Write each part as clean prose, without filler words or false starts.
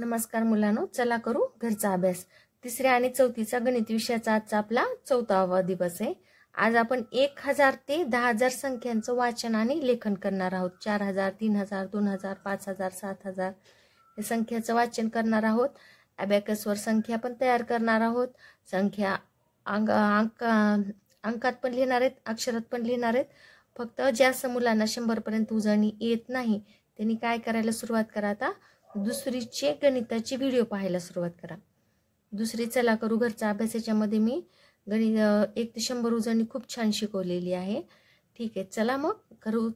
नमस्कार मुलांनो, चला करू घरचा अभ्यास। तिसऱ्या आणि चौथीचा गणित विषयाचा आजचा आपला 4वा दिवस आहे। आज आपण 1000 ते 10000 संख्यांचं वाचन आणि लेखन करणार आहोत। 4000, 3000, 2000, 5000, 7000 हे संख्याचं वाचन करणार आहोत। अबॅकसवर संख्या पण तयार करणार आहोत। संख्या अंकात पण लिहिणार आहेत, अक्षरात पण लिहिणार आहेत। फक्त ज्या मुलांना 100 पर्यंत उजळणी येत नाही त्यांनी काय करायला सुरुवात करा, आता दुसरीचे गणिताची व्हिडिओ पाहायला सुरुवात करा। दुसरी चला करू घरचा अभ्यास, याच्यामध्ये मी गणित 1 ते 100 उजळणी खूप छान शिकवलेली आहे। ठीक आहे, चला मग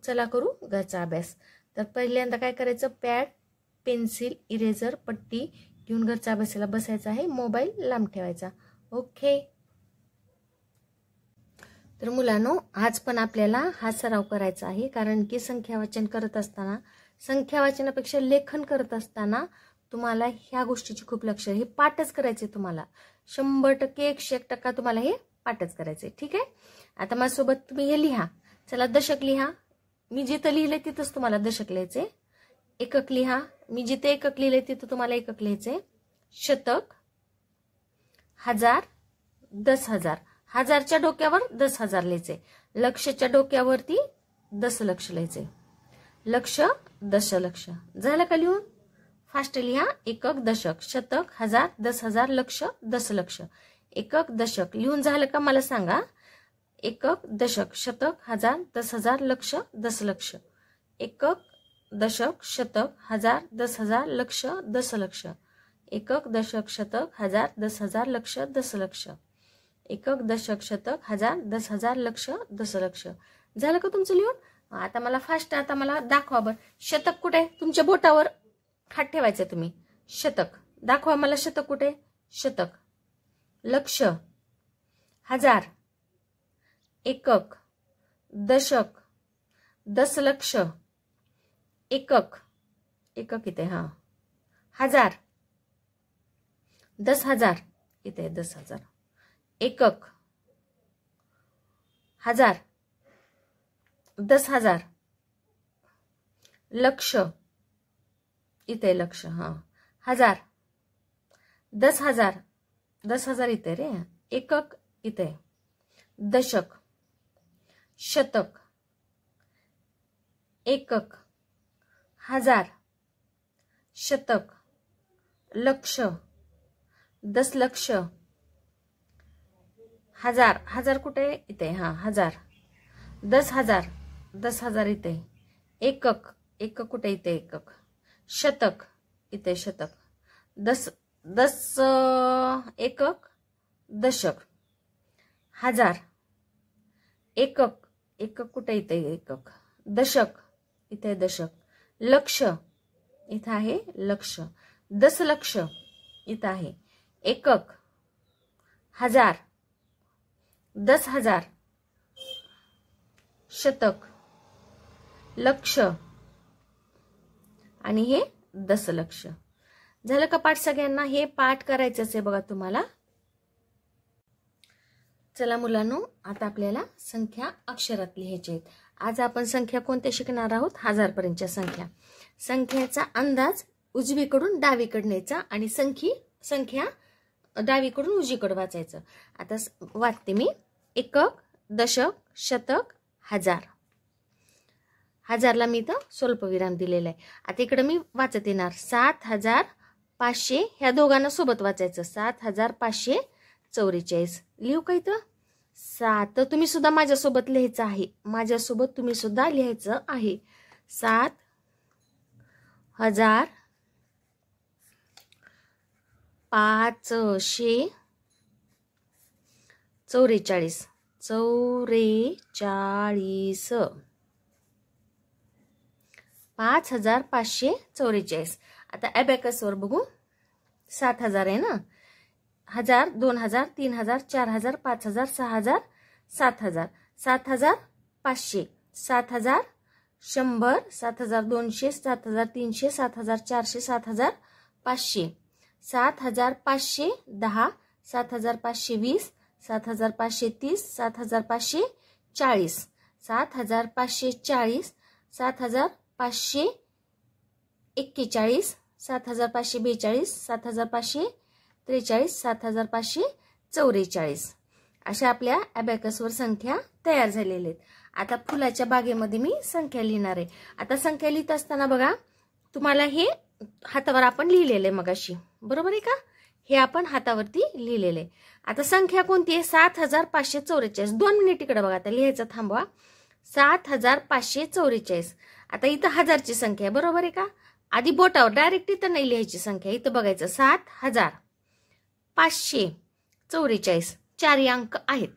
चला करू घरचा अभ्यास। तर पहिल्यांदा काय करायचं, पॅड, पेन्सिल, इरेजर, पट्टी घेऊन घरचा अभ्यासाला बसायचा आहे। मोबाईल लांब ठेवायचा। ओके। तर मुलांनो, आज पण आपल्याला हा सराव करायचा आहे, कारण की संख्या वाचन करत असताना, संख्या वाचनापेक्षा लेखन करत असताना तुम्हाला ह्या गोष्टीची खूप लक्ष, हे पाठच करायचे तुम्हाला 100% 101% तुम्हाला हे पाठच करायचे। ठीक आहे, आता माझ्यासोबत तुम्ही हे लिहा। चला, दशक लिहा। मी जिथं लिहिले तिथंच तुम्हाला दशक लिहायचे। एकक लिहा। मी जिथे एकक लिहिले तिथं तुम्हाला एकक लिहायचे। शतक, हजार, 10,000, हजारच्या डोक्यावर 10,000 लिहायचे। लक्षच्या डोक्यावरती दशलक्ष लिहायचे। लक्ष, दशलक्ष। झालं का लिहून? फास्ट लिहा। एकक, दशक, शतक, हजार, 10,000, लक्ष, दशलक्ष। एकक, दशक लिहून झालं का मला सांगा। एकक, दशक, शतक, हजार, 10,000, लक्ष, दशलक्ष। एकक, दशक, शतक, हजार, 10,000, लक्ष, दशलक्ष। एकक, दशक, शतक, हजार, 10,000, लक्ष, दशलक्ष। एकक, दशक, शतक, हजार, 10,000, लक्ष, दशलक्ष। झालं का तुमचं लिहून? आता मला फास्ट, आता मला दाखवा बरं, शतक कुठे? तुमच्या बोटावर हात ठेवायचा तुम्ही। शतक दाखवा मला, शतक कुठे? शतक, लक्ष, हजार, एकक, दशक, दशलक्ष, एकक, एकक इथे, हा, हजार, 10,000 इथे, 10,000, एकक, हजार, 10,000, लक्ष इथे, लक्ष, हा, हजार, 10,000, 10,000 इथे रे, एकक इथे, दशक, शतक, एकक, हजार, शतक, लक्ष, दशलक्ष, हजार, हजार कुठे? इथे, हा, हजार, 10,000, 10,000 इथे, एकक, एकक कुठे? इथे, एकक, शतक इथे, शतक, एकक, दशक, हजार, एकक, एकक कुठे? इथे, एकक, दशक इथे, दशक, लक्ष इथे आहे, लक्ष, दशलक्ष इथे आहे, एकक, हजार, 10,000, शतक, लक्ष आणि हे दशलक्ष। झालं का पाठ सगळ्यांना? हे पाठ करायचंच आहे बघा तुम्हाला। चला मुलांनो, आता आपल्याला संख्या अक्षरात लिहायच्या आहेत। आज आपण संख्या कोणत्या शिकणार आहोत? 1000 पर्यंतच्या संख्या। संख्याचा अंदाज उजवीकडून डावीकडे न्यायचा आणि संख्या डावीकडून उजवीकडे वाचायचं। आता वाचते मी। एकक, दशक, शतक, हजार। हजारला मी इथं स्वल्पविराम दिलेला आहे। आता इकडे मी वाचत येणार 7,500, ह्या दोघांना सोबत वाचायचं। 7,544 लिहू का इथं? 7 तुम्ही सुद्धा माझ्यासोबत लिहायचं आहे, माझ्यासोबत तुम्ही सुद्धा लिहायचं आहे। 7,544 44 5,544। आता अबॅकसवर बघू। 7,000 आहे ना, 1000, 2000, 3000, 4000, 5000, 6000, 7000, 7,500, 7,000, 100, 7,200, 7,300, 7,400, 7,500, 7,510, 7,520, 7,530, 7,540, 7,540, 7,541, 7542, 7543, 7544 अशा आपल्या अबॅकसवर संख्या तयार झालेल्या आहेत. आता फुलाच्या बागेमध्ये मी संख्या लिहिणार आहे. आता संख्या लिहित असताना बघा, तुम्हाला हे हातावर आपण लिहिलेलं आहे मगाशी, बरोबर आहे का? हे आपण हातावरती लिहिलेलं आहे. आता संख्या कोणती आहे? 7544. 2 मिनिट इकडे बघा, आता लिहायचं थांबवा. 7544. आता इथं हजारची संख्या आहे, बरोबर आहे का? आधी बोटावर डायरेक्ट इथं नाही लिहायची संख्या, इथं बघायचं 7544. 4 अंक आहेत.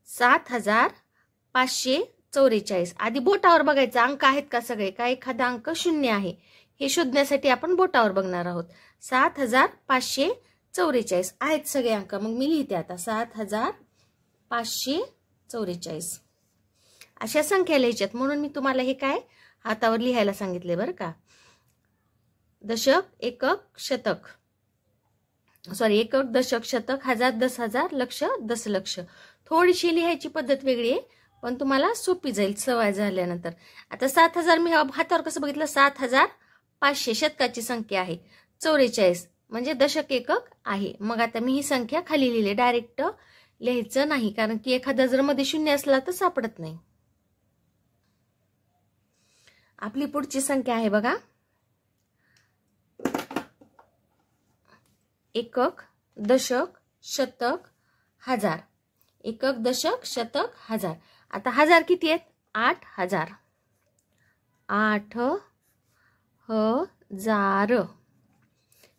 7544. आधी बोटावर बघायचं अंक आहेत का सगळे, का एखादा अंक शून्य आहे हे शोधण्यासाठी आपण बोटावर बघणार आहोत. 7544 आहेत सगळे अंक. मग मी लिहिते आता 7544 अशा संख्या लिहायच्यात. म्हणून मी तुम्हाला हे काय हातावर लिहायला सांगितले बरं का. दशक, एकक, शतक, एकक, दशक, शतक, हजार, 10,000, लक्ष, दशलक्ष. थोडीशी लिहायची पद्धत वेगळी आहे, पण तुम्हाला सोपी जाईल सवय झाल्यानंतर. आता 7000 मी हातावर कसं बघितलं, 7500 शतकाची संख्या आहे. 44 म्हणजे दशक एकक आहे. मग आता मी ही संख्या खाली लिहिली, डायरेक्ट लिहायचं नाही, कारण की एखादा जर मध्ये शून्य असला तर सापडत नाही. आपली पुढची संख्या आहे बघा, एकक, दशक, शतक, हजार. एकक, दशक, शतक, हजार. आता हजार किती आहेत? 8000. 8000.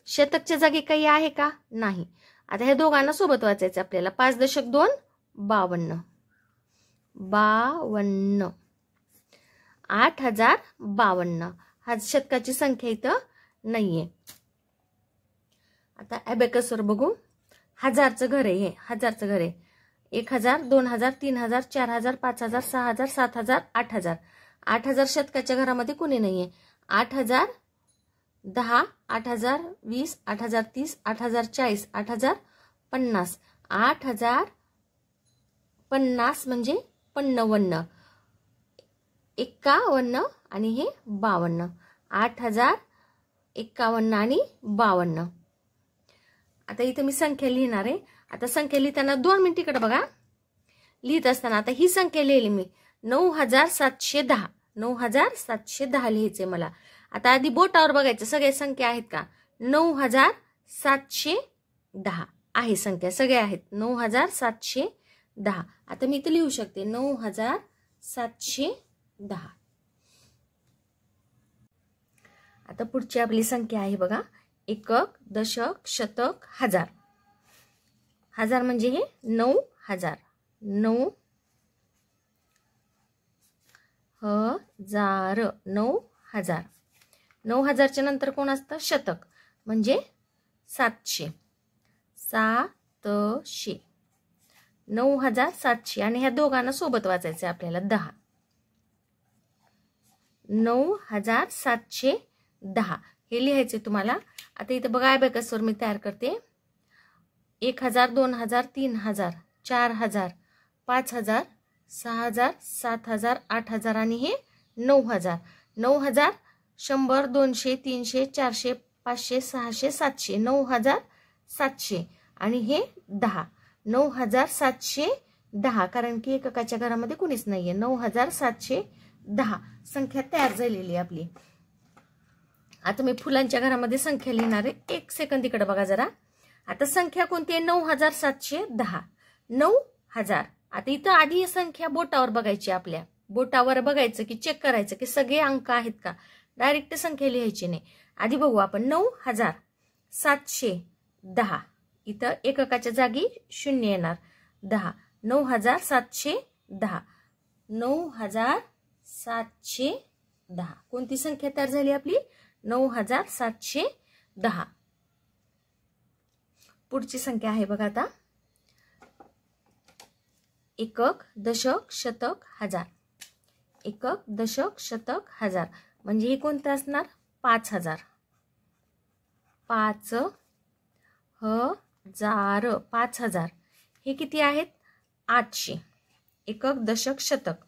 शतकच्या जागी काही आहे का? नाही. आता हे दोघांना सोबत वाचायचं आपल्याला. 5 दशक 2, 52. 52. 8052. हा शतकाची संख्या इथं नाहीये. आता अबॅकसवर बघू. हजारचं घर आहे हे, हजारचं घर आहे. 1000, 2000, 3000, 4000, 5000, 6000, 7000, 8000. 8000 शतकाच्या घरामध्ये कोणी नाहीये. 8010, 8020, 8030, 8040, 8050. 8050 म्हणजे 55. 51 आणि हे 52. 8051 आणि 52. आता इथे मी संख्या लिहिणार आहे. आता संख्या लिहिताना 2 मिनिट इकडे बघा. लिहित असताना आता ही संख्या लिहिली मी 9710. 9710 लिहायचे मला. आता आधी बोटावर बघायचं सगळे संख्या आहेत का. 9710 आहे संख्या, सगळे आहेत. 9710. आता मी इथे लिहू शकते 9710. आता पुढची आपली संख्या आहे बघा, एकक, दशक, शतक, हजार. हजार म्हणजे हे 9000. 9000. 9000. 9000च्या नंतर कोण असतं? शतक म्हणजे 700. 700. 9700 आणि ह्या दोघांना सोबत वाचायचं आपल्याला 10. 9710 हे लिहायचे तुम्हाला. आता इथे बघा अबॅकसवर मी तयार करते. 1000, 2000, 3000, 4000, 5000, 6000, 7000, 8000 आणि हे 9000. 9000, 100, 200, 300, 400, 500, 600, 700. 9700 आणि हे 10. 9710 कारण की एककाच्या घरामध्ये कुणीच नाहीये. 9710 संख्या तयार झालेली आपली. आता मी फुलांच्या घरामध्ये संख्या लिहिणार आहे. 1 सेकंद इकडे बघा जरा. आता संख्या कोणती आहे? 9710. 9000. आता इथं आधी संख्या बोटावर बघायची, आपल्या बोटावर बघायचं की चेक करायचं की सगळे अंक आहेत का. डायरेक्ट संख्या लिहायची नाही. आधी बघू आपण 9710. इथं एककाच्या जागी शून्य येणार. 10. 9710. 9710. कोणती संख्या तयार झाली आपली? 9710. पुढची संख्या आहे बघा आता, एकक, दशक, शतक, हजार. एकक, दशक, शतक, हजार म्हणजे हे कोणतं असणार? 5000. 5000. 5000 हे किती आहेत? 800. एकक, दशक, शतक.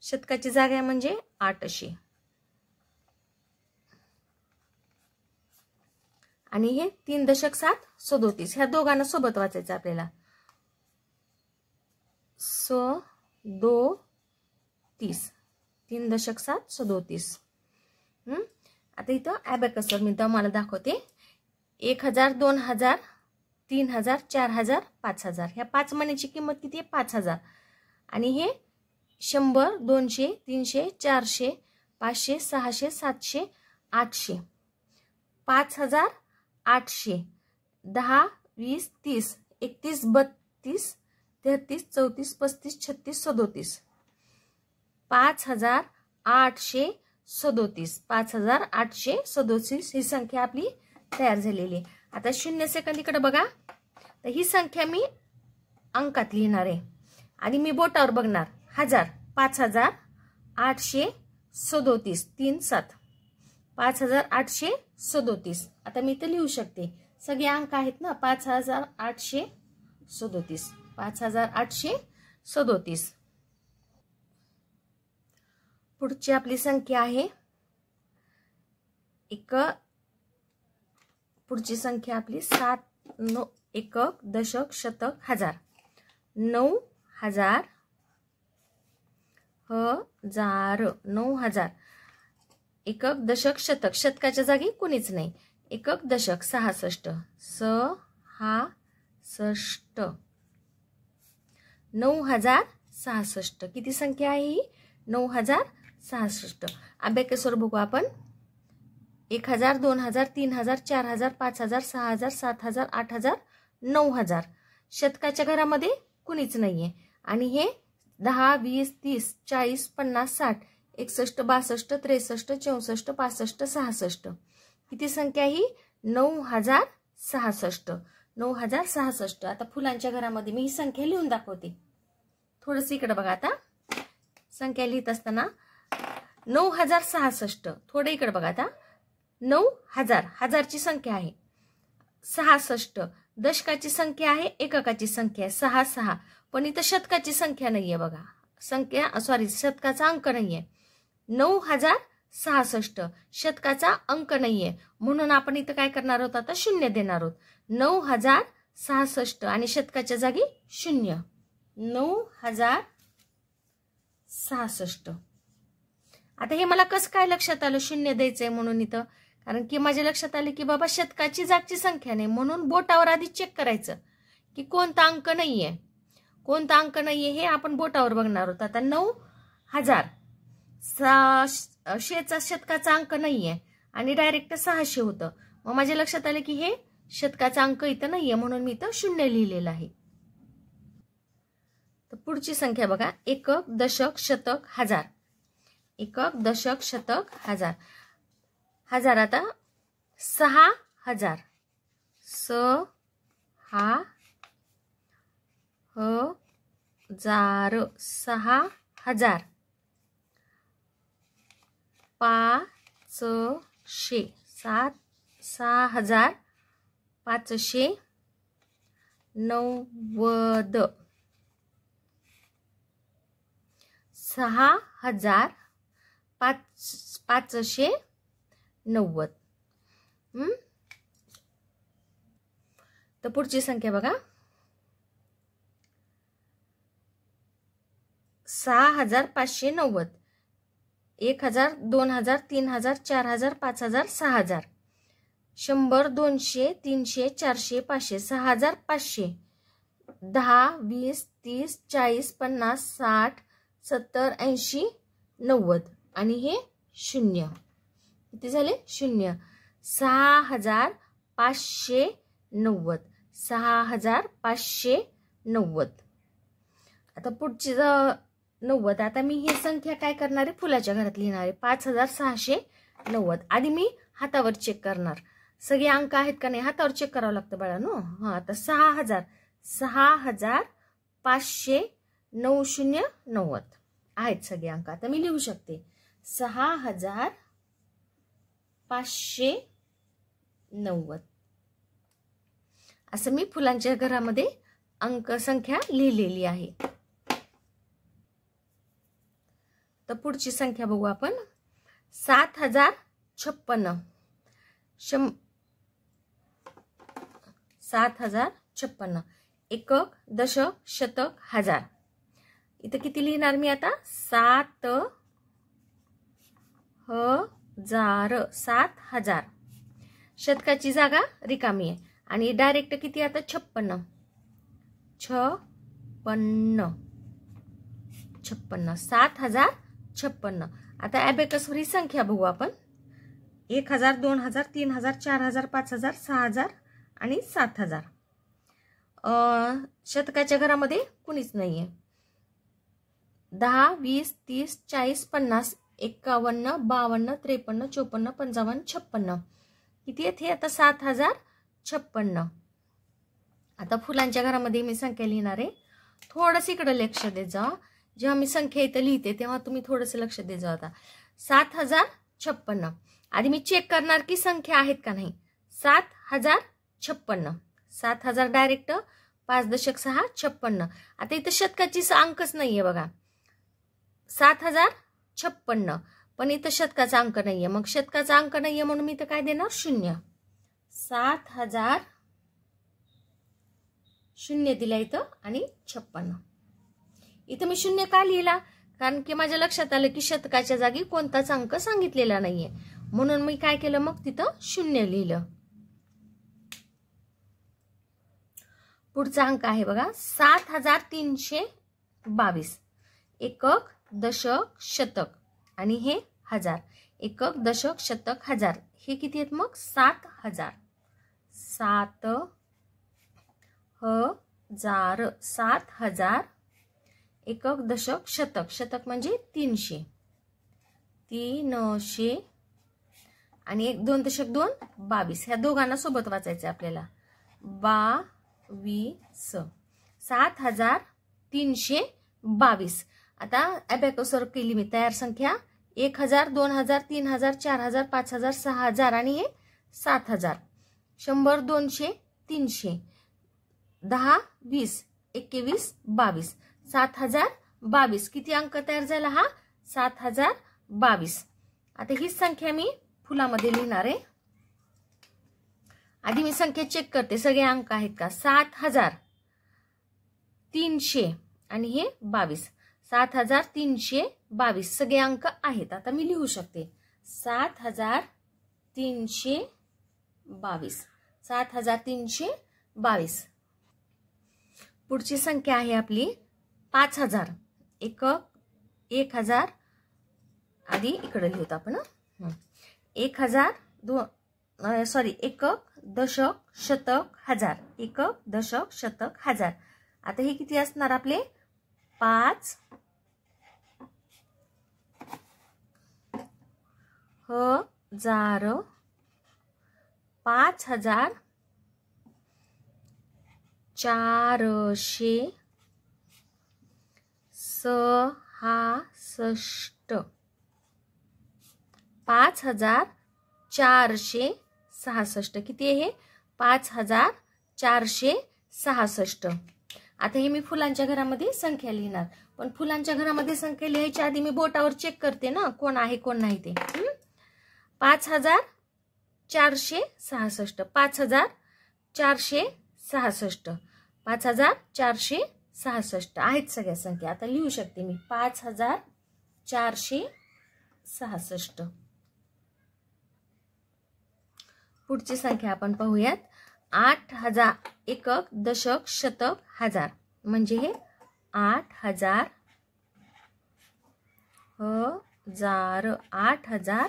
शतकाची जागा म्हणजे 800. आणि हे 3.737 ह्या दोघांना सोबत वाचायचं आपल्याला. 37 3.737. आता इथं ॲबॅकसवर मी तुम्हाला दाखवते. 1000 2000 3000 4000 5000 ह्या 5 मनीची किंमत किती आहे? 5000. आणि हे 100 200 300 400 500 600 700 800 5800 10 20 30 31 32 33 34 35 36 37 5837 5837 ही संख्या आपली तयार झालेली आहे. आता 0 सेकंद इकडे बघा. तर ही संख्या मी अंकात लिहिणार आहे आणि मी बोटावर बघणार. 1000 5837 37 5837. आता मी इथे लिहू शकते. सगळे अंक आहेत ना. 5837 5837. पुढची आपली संख्या आहे पुढची संख्या आपली 7 एकक दशक शतक हजार. 9000 9000. एकक दशक शतक शतकाच्या जागी कुणीच नाही. एकक दशक 66 9066. किती संख्या आहे ही? 9066. अबॅकसवर बघू आपण. 1000 2000 3000 4000 5000 6000 7000 8000 9000. शतकाच्या घरामध्ये कुणीच नाहीये. आणि हे 10 20 30 40 50 60 61 62 63 64 65 66. किती संख्या ही? 9066. 9066. आता फुलांच्या घरामध्ये मी ही संख्या लिहून दाखवते. थोडस इकडे बघा. आता संख्या लिहित असताना 9066. थोडं इकडे बघा. आता 9000 हजारची संख्या आहे. 66 दशकाची संख्या आहे. एककाची संख्या आहे 6. पण इथं शतकाची संख्या नाहीये बघा. शतकाचा अंक नाहीये. 9066 शतकाचा अंक नाहीये. म्हणून आपण इथं काय करणार आहोत? आता 0 देणार आहोत. 9066 आणि शतकाच्या जागी 0. 9066. आता हे मला कसं काय लक्षात आलं 0 द्यायचंय म्हणून इथं? कारण की माझ्या लक्षात आले की बाबा शतकाची जागची संख्या नाही. म्हणून बोटावर आधी चेक करायचं की कोणता अंक नाहीये. कोणता अंक नाहीये हे आपण बोटावर बघणार आहोत. आता 9000 शेचा शतकाचा अंक नाहीये आणि डायरेक्ट 600 होतं. मग माझ्या लक्षात आले की हे शतकाचा अंक इथं नाहीये म्हणून मी इथं 0 लिहिलेलं आहे. तर पुढची संख्या बघा. एकक दशक शतक हजार. एकक दशक शतक हजार. हजार आता 6000 6000 6000 500 6590 6590. तर पुढची संख्या बघा. 6590. 1000 2000 3000 4000 5000 6000. 100 200 300 400 500 6500. 10 20 30 40 50 60 70 80 90. आणि हे 0. किती झाले? 0. 6590. 6590. आता पुढची 90. आता मी ही संख्या काय करणार आहे? फुलाच्या घरात लिहिणार आहे. 5690. आधी मी हातावर चेक करणार सगळे अंक आहेत का नाही. हातावर चेक करावं लागतं बाळांनो. हा आता 6590 आहेत सगळे अंक. आता मी लिहू शकते 6590. असं मी फुलांच्या घरामध्ये अंक संख्या लिहिलेली आहे. तर पुढची संख्या बघू आपण. 7056. 7056. एकक, दशक, शतक, हजार. इथं किती लिहिणार मी आता? 7000. शतकाची जागा रिकामी आहे आणि डायरेक्ट किती आता? 56. 7056. आता ॲबॅकसवर ही संख्या बघू आपण. 1000, 2000, 3000, 4000, 5000, 6000 आणि 7000. शतकाच्या घरामध्ये कुणीच नाहीये. 10, 20, 30, 40, 50, 51, 52, 53, 54, 55, 56. किती आहेत हे आता? 7056. आता फुलांच्या घरामध्ये मी संख्या लिहिणार आहे. थोडंसं इकडे लक्ष देत जा. जेव्हा मी संख्या इथं लिहिते तेव्हा तुम्ही थोडंसं लक्ष देत जा. आता 7056. आधी मी चेक करणार की संख्या आहेत का नाही. 7056. 7000 डायरेक्ट, 5.6 56. आता इथं शतकाची अंकच नाहीये बघा. 7056 पण इथं शतकाचा अंक नाहीये. मग शतकाचा अंक नाहीये म्हणून मी इथं काय देणार? 0. 7000 0 दिला इथं आणि 56. इथं मी 0 का लिहिला? कारण की माझ्या लक्षात आलं की शतकाच्या जागी कोणताच अंक सांगितलेला नाहीये म्हणून मी काय केलं? मग तिथं 0 लिहिलं. पुढचा अंक आहे बघा 7322. एकक, दशक, शतक आणि हे हजार. एकक, दशक, शतक, हजार. हे किती आहेत मग? 7000. 7000. एकक, दशक, शतक. शतक म्हणजे 300. 300 आणि 1, 2 दशक 2 22. ह्या दोघांना सोबत वाचायचं आपल्याला. 22. 7322. आता ॲबॅकसवर केली मी तयार संख्या. 1000, 2000, 3000, 4000, 5000, 6000 आणि हे 7000. 100, 200, 300, 10, 20, 21, 22. 7022. किती अंक तयार झाला हा? 7022. आता ही संख्या मी फुलामध्ये लिहिणार आहे. आधी मी संख्या चेक करते सगळे अंक आहेत का. 7300 आणि हे 22. 7322 सगळे अंक आहेत. आता मी लिहू शकते 7322. 7322. पुढची संख्या आहे आपली 5000. एकक, 1000. आधी इकडे लिहूत आपण. 1000, एकक, दशक, शतक, हजार. एकक, दशक, शतक, हजार. आता हे किती असणार आपले? 5000. 5000. 466. 5466. किती आहे हे? 5466. आता हे मी फुलांच्या घरामध्ये संख्या लिहिणार. पण फुलांच्या घरामध्ये संख्या लिहायच्या आधी मी बोटावर चेक करते ना कोण आहे कोण नाही ते. 5466. 5466. 5466 आहेत सगळ्या संख्या. आता लिहू शकते मी 5466. पुढची संख्या आपण पाहूयात. 8000. एकक, दशक, शतक, हजार. म्हणजे हे 8000. 8000.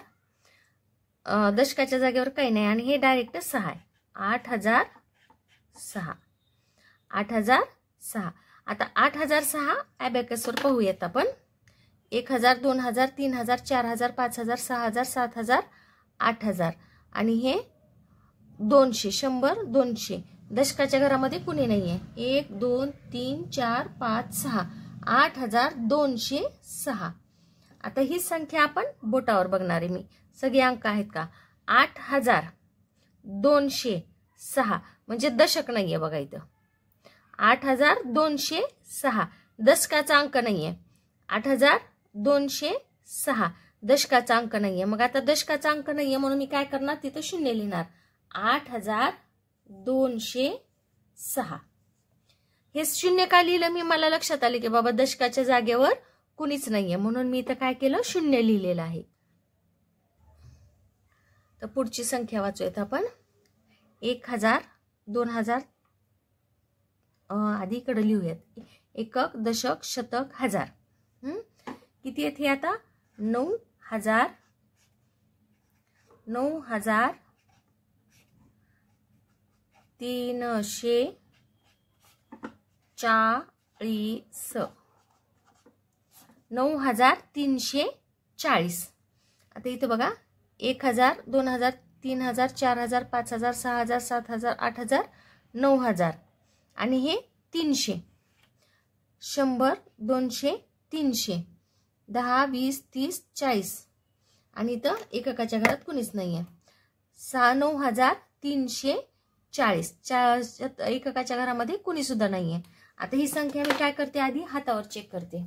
दशकाच्या जागेवर काही नाही आणि हे डायरेक्ट 6 आहे. 8006. 8006. आता 8006 ॲबॅकसवर पाहूयात आपण. 1000, 2000, 3000, 4000, 5000, 6000, 7000, 8000 आणि हे 200. 100, 200. दशकाच्या घरामध्ये कुणी नाहीये. 1, 2, 3, 4, 5, 6. 8206. आता ही संख्या आपण बोटावर बघणार आहे मी. सगळे अंक आहेत का? 8206 म्हणजे दशक नाहीये बघा इथं. 8206 दशकाचा अंक नाहीये. 8206 दशकाचा अंक नाहीये. मग आता दशकाचा अंक नाहीये म्हणून मी काय करणार? तिथं 0 लिहिणार. 8206. 6. हे शून्य का लिहिलं मी, मला लक्षात आले की बाबा दशकाच्या जागेवर कुणीच नाहीये म्हणून मी इथं काय केलं, शून्य लिहिलेलं आहे. तर पुढची संख्या वाचूयात आपण. 1000, 2000 आधी इकडे लिहूयात. एकक, दशक, शतक, हजार. किती येते आता? 9000, 9340, 9340. आता इथे बघा 1000, 2000, 3000, 4000, 5000, 6000, 7000, 8000, 9000 आणि हे 300. 100, 200, 300, 10, 20, 30, 40 आणि इथं एककाच्या घरात कुणीच नाहीये. 9340. एककाच्या घरामध्ये कुणी सुद्धा नाहीये. आता ही संख्या मी काय करते, आधी हातावर चेक करते.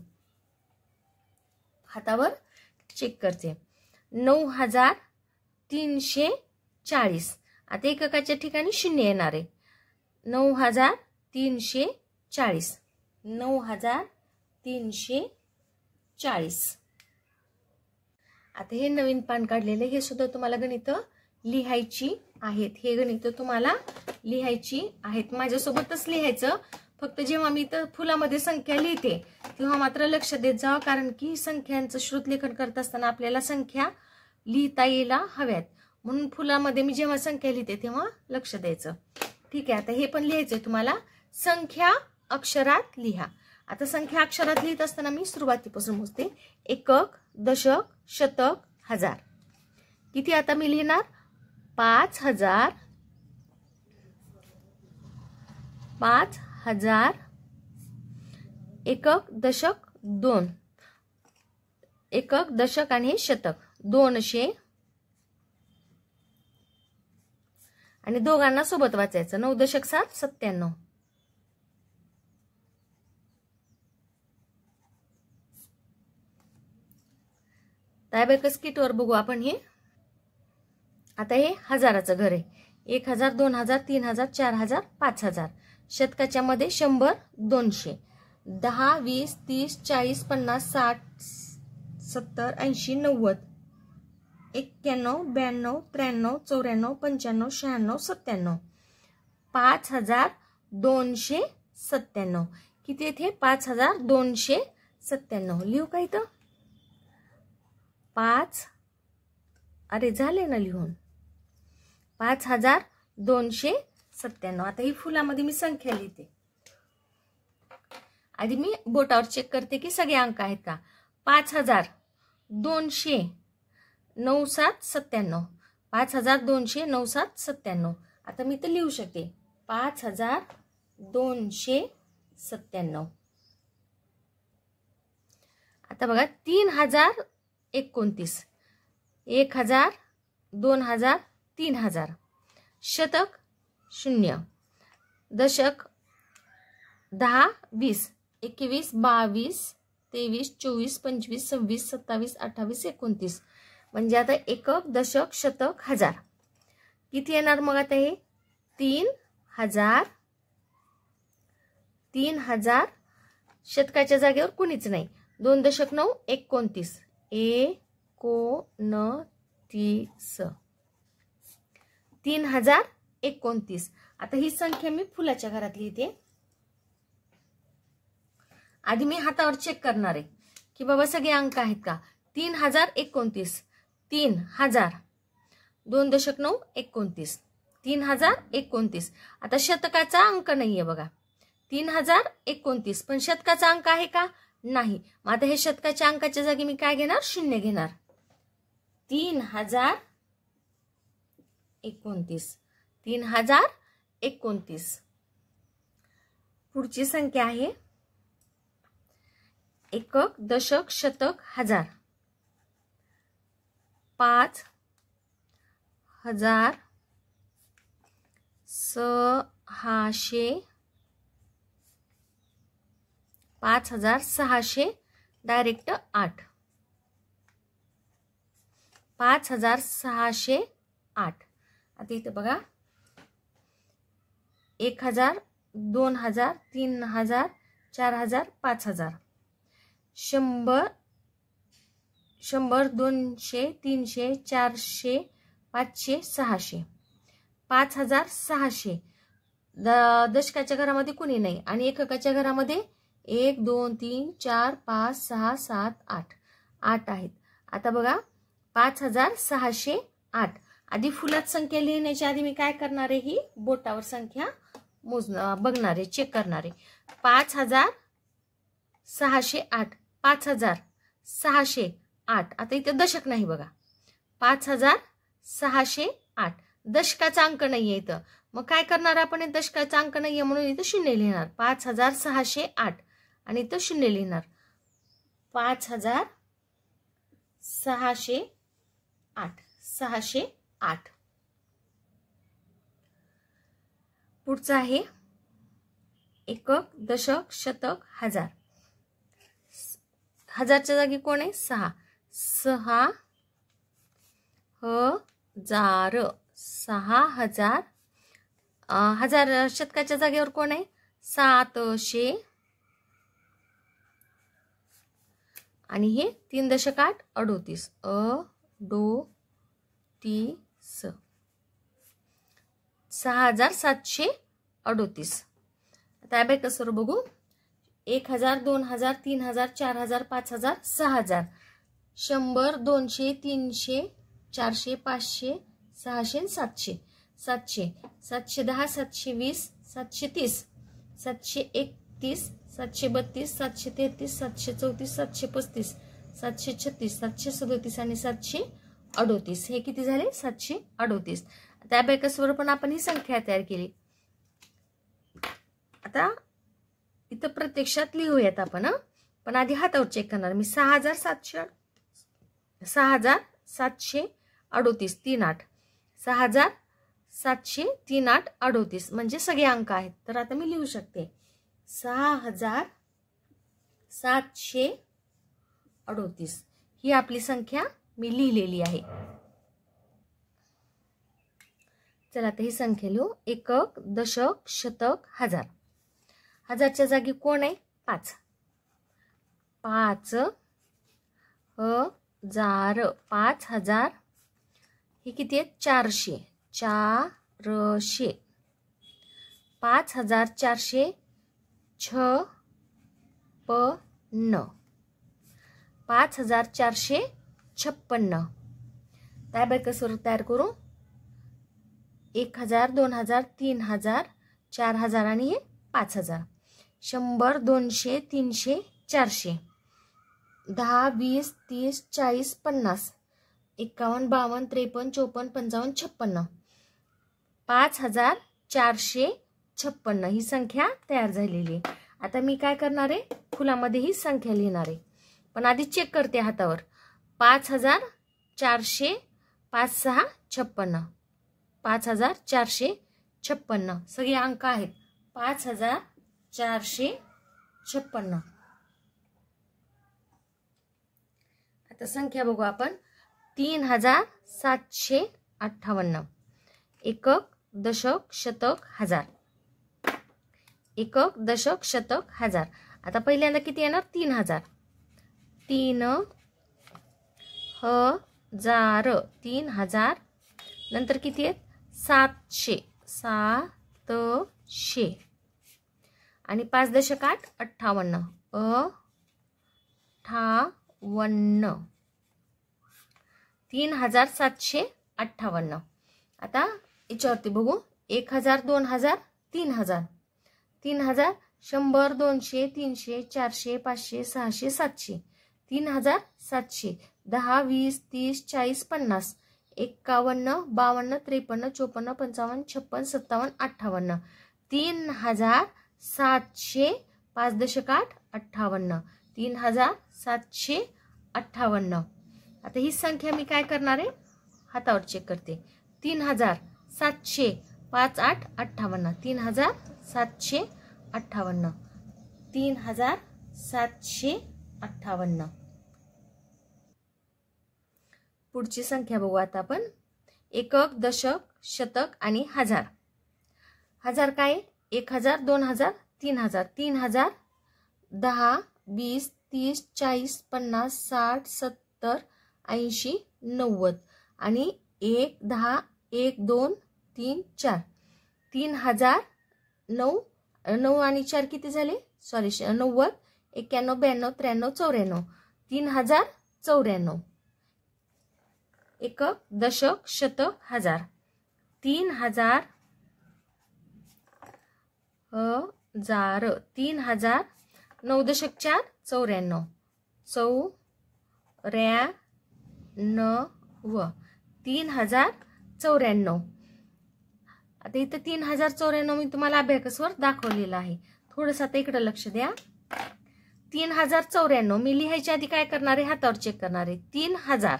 9340. आता एककाच्या ठिकाणी शून्य येणार आहे. 9340. 9340. आता हे नवीन पान काढलेले, हे सुद्धा तुम्हाला गणित लिहायची आहेत. हे गणित तुम्हाला लिहायची आहेत. माझ्यासोबतच लिहायचं. फक्त जेव्हा मी इथं फुलामध्ये संख्या लिहिते तेव्हा मात्र लक्ष देत जावं, कारण की संख्यांचं श्रुतलेखन करत असताना आपल्याला संख्या लिहिता यायला हव्यात. म्हणून फुलामध्ये मी जेव्हा संख्या लिहिते तेव्हा लक्ष द्यायचं. ठीक आहे. आता हे पण लिहायचंय तुम्हाला. संख्या अक्षरात लिहा. आता संख्या अक्षरात लिहित असताना मी सुरुवातीपासून मोजते. एकक, दशक, शतक, हजार. किती आता मी लिहिणार? 5000, 5000. एकक, दशक 2. एकक, दशक आणि शतक 200. आणि दोघांना सोबत वाचायचं. 9 दशक 7, 97. टायबॅकस किटवर बघू आपण हे. आता हे हजाराचं घर आहे. 1000, 2000, 3000, 4000, 5000. शतकाच्या मध्ये 100, 200, 10, 20, 30, 40, 50, 60, 70, 80, 90, 91, 92, 93, 94, 95, 96, 97. 5297. किती येते? 5297. लिहू का इथं? 5. अरे झाले ना लिहून. 5297. आता ही फुलामध्ये मी संख्या लिहिते. आधी मी बोटावर चेक करते की सगळे अंक आहेत का. 5200 9797. 5200 9797. आता मी तर लिहू शकते 5297. आता बघा 3029. 1000, 2000, 3000. शतक 0. दशक 10, 20, 21, 22, 23, 24, 25, 26, 27, 28, 29. म्हणजे आता एकक, दशक, शतक, हजार. किती येणार मग आता हे? 3000. 3000. शतकाच्या जागेवर कुणीच नाही. 2 दशक 9, 29. 29. 3029. आता ही संख्या मी फुलाच्या घरात लिहिते. आधी मी हातावर चेक करणार आहे की बाबा सगळे अंक आहेत का. 3029. 3000. 2 दशक 9, 29. 3029. आता शतकाचा अंक नाहीये बघा. 3029. पण शतकाचा अंक आहे का? नाही. मग आता हे शतकाच्या अंकाच्या जागी मी काय घेणार? शून्य घेणार. 3029. 3029. पुढची संख्या आहे एकक, दशक, शतक, हजार. 5600. 5600. डायरेक्ट 8. 5608. आता इथे बघा 1000, 2000 3000 4000 5000 100 100 200 300 400 500 600 5600 दशकाच्या घरामध्ये कोणी नाही आणि एककाच्या घरामध्ये 1 2 3 4 5 6 7 8 8 आहेत. आता बघा 5608. आधी फुलात संख्या लिहिण्याच्या आधी मी काय करणार आहे, ही बोटावर संख्या बघणार आहे, चेक करणार आहे. 5608 5608. आता इथे दशक नाही बघा. 5608 दशकाचा अंक नाहीये इथं. मग काय करणार आपण, दशकाचा अंक नाहीये म्हणून इथं शून्य लिहिणार. 5608 आणि इथं शून्य लिहिणार. 5608. पुढचं आहे एकक, दशक, शतक, हजार. हजारच्या जागी कोण आहे, 6. 6000 6000. हजार शतकाच्या जागेवर कोण आहे, 700. आणि हे 3 दशक 8 38. 6738. आता अबॅकसवर बघू. 1000 2000 3000 4000 5000 6000 100 200 300 400 500 600 700 700 710 720 730 731 732 733 734 735 736 737 आणि 738. हे किती झाले, 738. आता अबॅकसवर पण आपण ही संख्या तयार केली. आता इथं प्रत्यक्षात लिहूयात आपण, पण आधी हातावर चेक करणार मी. 6738 38. 6738 38 म्हणजे सगळे अंक आहेत. तर आता मी लिहू शकते 6738. ही आपली संख्या मी लिहिलेली आहे. चला आता ही संख्या लिहू. एकक, दशक, शतक, हजार. हजारच्या जागी कोण आहे, 5. 5000 5000. हे किती आहेत, 400 400. 5456. 5456. अबॅकसवर तयार करू. 1000 2000 3000 4000 आणि हे 5000. 100 200 300 400. 10 20 30 40 50 51 52 53 54 55 56. 5456. ही संख्या तयार झालेली आहे. आता मी काय करणार आहे, फुलामध्ये ही संख्या लिहिणार आहे, पण आधी चेक करते हातावर. 5400 56 56. 5456 सगळे अंक आहेत. 5456. आता संख्या बघू आपण. 3758. एकक, दशक, शतक, हजार. एकक, दशक, शतक, हजार. आता पहिल्यांदा किती येणार, 3000. 3000. नंतर किती आहेत, 700 700. आणि 5 दशक 8 58. 3758. आता याच्यावरती बघू. 1000 2000 3000. 3000 100 200 300 400 500 600 700. 3700. 10 20 30 40 50 51 52 53 54 55 56 57 58. 3700. 5 दशक 8 58. 3758. आता ही संख्या मी काय करणार आहे, हातावर चेक करते. 3700 5 8 58. 3758. 3758. पुढची संख्या बघू आता आपण. एकक, दशक, शतक आणि हजार. हजार काय, 1000, 2000, 3000, 3000, 10, 20, 30, 40, 50, 60, 70, 80, 90 आणि 1, 10, 1, 2, 3, 4, 3000, 9, 9 आणि 4 किती झाले? सॉरी 90, 91, 92, 93, 94, 3094. एकक, दशक, शतक, हजार. 3000, 3000, 9 दशक 4, 94, 94, 3094. आता इथं 3094 मी तुम्हाला अबॅकसवर दाखवलेलं आहे. थोडंसं आता इकडे लक्ष द्या. 3094 मी लिहायच्या आधी काय करणार आहे? हातावर चेक करणार आहे. 3000,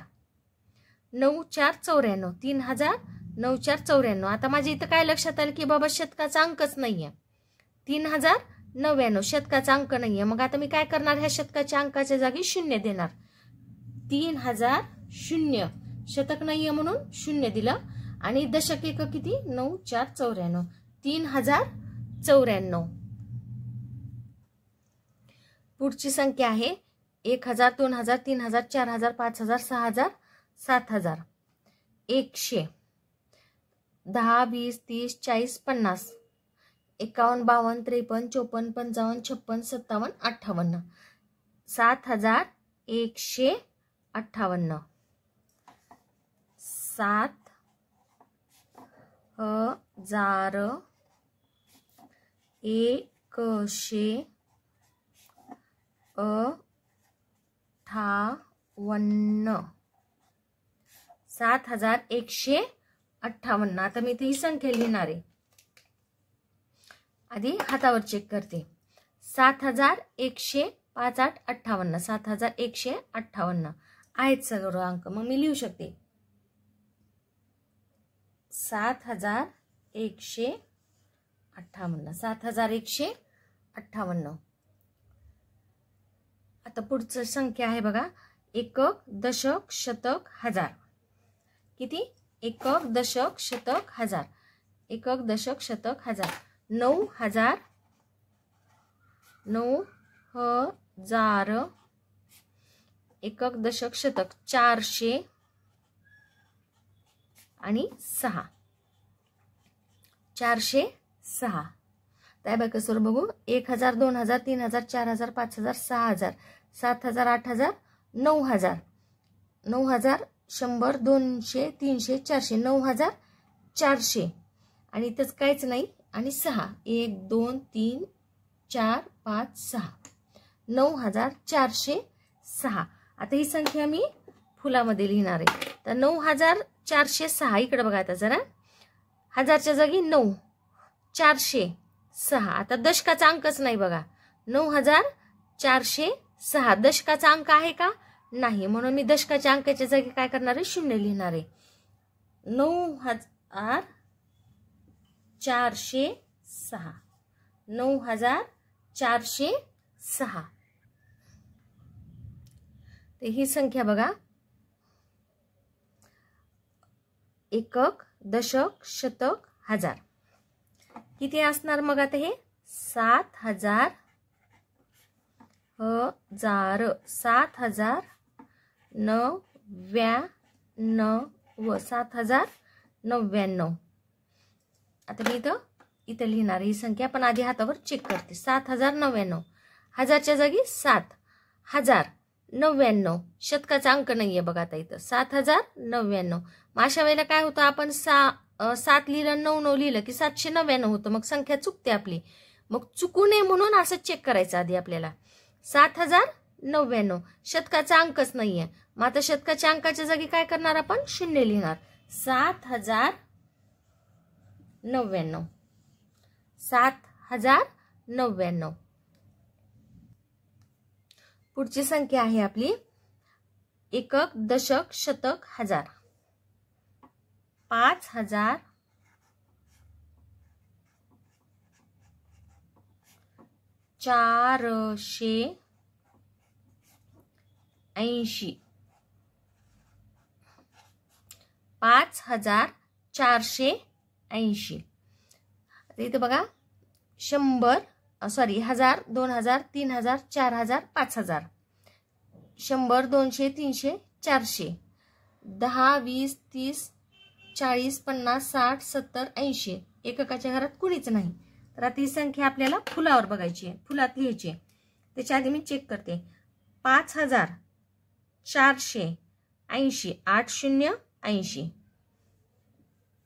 9494, 3000, 9494. आता माझ्या इथं काय लक्षात आलं की बाबा शतकाचा अंकच नाहीये. 3099 शतकाचा अंक नाहीये. मग आता मी काय करणार? ह्या शतकाच्या अंकाच्या जागी 0 देणार. 3000 0 शतक नाहीये म्हणून 0 दिलं. आणि दशक एकक किती? 9494, 3094. पुढची संख्या आहे 1000, 2000, 3000, 4000, 5000, 6000, 7000. 100, 10, 20, 30, 40, 50, 51, 52, 53, 54, 55, 56, 57, 58. 7158. 7158. 7158. आता मी ही संख्या लिहिणार आहे. आधी हातावर चेक करते. 7158. 7158 आहेत सगळे अंक. मग मी लिहू शकते 7158. 7158. आता पुढची संख्या आहे बघा. एकक, दशक, शतक, हजार. किती? एकक, दशक, शतक, हजार. एकक, दशक, शतक, हजार. 9000, 9000. एकक, दशक, शतक 400 आणि 6. 406. त्या बॅकसवर बघू. 1000, 2000, 3000, 4000, 5000, 6000, 7000, 8000, 9000. 9000, 100, 200, 300, 400, 9400. आणि इथंच काहीच नाही. आणि 6, 1, 2, 3, 4, 5, 6. 9406. आता ही संख्या मी फुलामध्ये लिहिणार आहे. तर 9406 इकडे बघा. आता जरा हजारच्या जागी 9, 406. आता दशकाचा अंकच नाही बघा. 9406 दशकाचा अंक आहे का? नाही. म्हणून मी दशकाच्या अंकाच्या जागी काय करणार आहे? 0 लिहिणार आहे. 9406. 9406. तर ही संख्या बघा. एकक, दशक, शतक, हजार. किती असणार मग आता हे? 7000. 7099. 7099. आता मी इथं लिहिणार ही संख्या. पण आधी हातावर चेक करते. 7099. हजारच्या जागी 7. 1099. शतकाचा अंक नाहीये बघा आता इथं. 7099. मग अशा वेळेला काय होतं? आपण 7 लिहिलं, 99 लिहिलं की 799 होतं. मग संख्या चुकते आपली. मग चुकू नये म्हणून असं चेक करायचं आधी आपल्याला. 7099 शतकाचा अंकच नाहीये. मग आता शतकाच्या अंकाच्या जागी काय करणार आपण? 0 लिहिणार. 7099. 7099. पुढची संख्या आहे आपली एकक, दशक, शतक, हजार. 5000. 480. 5480. इथे बघा 100 1000 2000 3000 4000 5000 100 200 300 400 10 20 30 40 50 60 70 80 एककाच्या घरात कुणीच नाही. तर आता ही संख्या आपल्याला फुलावर बघायची आहे, फुलात लिहायची आहे. त्याच्या आधी मी चेक करते. 5480 8080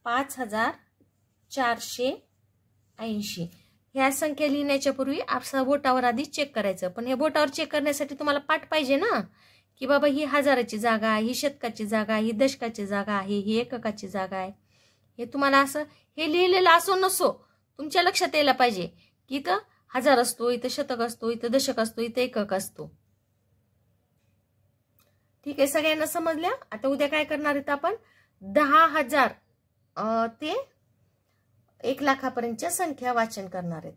5480. ह्या संख्या लिहिण्याच्या पूर्वी आपल्या बोटावर आधी चेक करायचं. पण हे बोटावर चेक करण्यासाठी तुम्हाला पाठ पाहिजे ना, की बाबा ही हजाराची जागा आहे, ही शतकाची जागा आहे, ही दशकाची जागा आहे, ही एककाची जागा आहे. हे तुम्हाला असं हे लिहिलेलं असो नसो तुमच्या लक्षात यायला पाहिजे की इथं हजार असतो, इथं शतक असतो, इथं दशक असतो, इथं एकक असतो. ठीक आहे, सगळ्यांना समजल्या. आता उद्या काय करणार आहेत आपण? 10,000 ते 1,00,000पर्यंतच्या संख्या वाचन करणार आहेत.